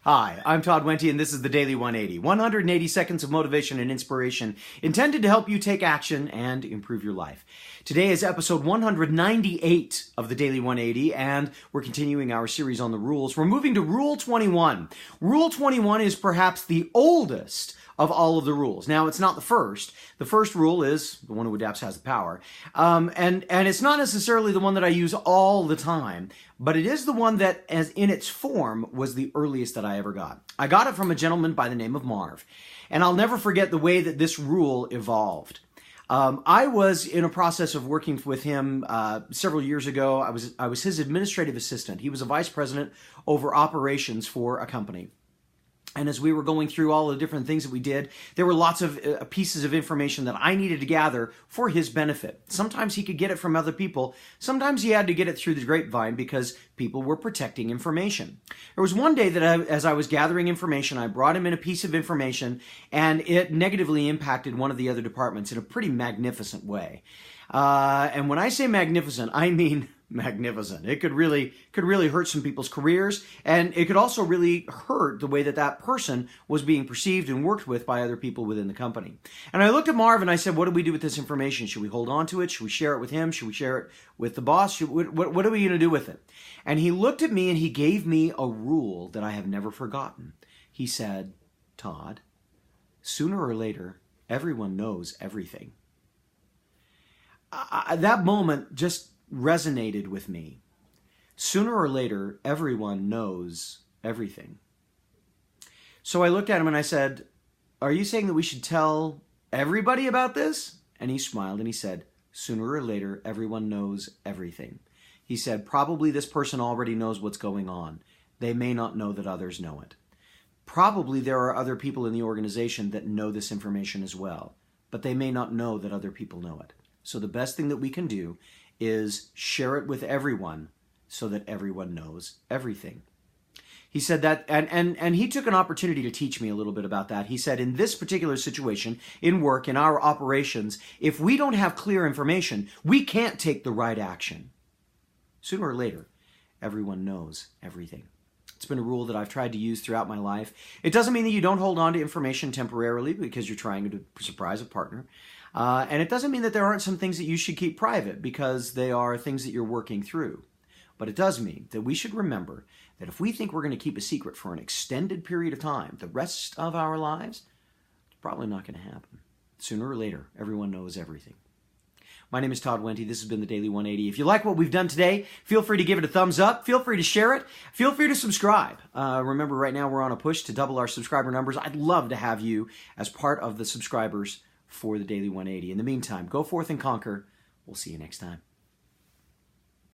Hi, I'm Todd Wente, and this is the Daily 180. 180 seconds of motivation and inspiration intended to help you take action and improve your life. Today is episode 198 of the Daily 180, and we're continuing our series on the rules. We're moving to Rule 21. Rule 21 is perhaps the oldest of all of the rules. Now, it's not the first. The first rule is the one who adapts has the power. And it's not necessarily the one that I use all the time, but it is the one that, as in its form, was the earliest that I ever got. I got it from a gentleman by the name of Marv. And I'll never forget the way that this rule evolved. I was in a process of working with him several years ago. I was his administrative assistant. He was a vice president over operations for a company. And as we were going through all the different things that we did, there were lots of pieces of information that I needed to gather for his benefit. Sometimes he could get it from other people. Sometimes he had to get it through the grapevine because people were protecting information. There was one day that as I was gathering information, I brought him in a piece of information, and it negatively impacted one of the other departments in a pretty magnificent way. And when I say magnificent, I mean magnificent. It could really hurt some people's careers, and it could also really hurt the way that that person was being perceived and worked with by other people within the company. And I looked at Marv and I said, what do we do with this information? Should we hold on to it? Should we share it with him? Should we share it with the boss? What are we going to do with it? And he looked at me and he gave me a rule that I have never forgotten. He said, Todd, sooner or later, everyone knows everything. That moment just resonated with me. Sooner or later, everyone knows everything. So I looked at him and I said, are you saying that we should tell everybody about this? And he smiled and he said, sooner or later, everyone knows everything. He said, probably this person already knows what's going on. They may not know that others know it. Probably there are other people in the organization that know this information as well, but they may not know that other people know it. So the best thing that we can do is share it with everyone so that everyone knows everything. He said that, and he took an opportunity to teach me a little bit about that. He said, in this particular situation, in work, in our operations, if we don't have clear information, we can't take the right action. Sooner or later, everyone knows everything. It's been a rule that I've tried to use throughout my life. It doesn't mean that you don't hold on to information temporarily because you're trying to surprise a partner. And it doesn't mean that there aren't some things that you should keep private because they are things that you're working through. But it does mean that we should remember that if we think we're going to keep a secret for an extended period of time, the rest of our lives, it's probably not going to happen. Sooner or later, everyone knows everything. My name is Todd Wente. This has been the Daily 180. If you like what we've done today, feel free to give it a thumbs up. Feel free to share it. Feel free to subscribe. Remember, right now we're on a push to double our subscriber numbers. I'd love to have you as part of the subscribers for the Daily 180. In the meantime, go forth and conquer. We'll see you next time.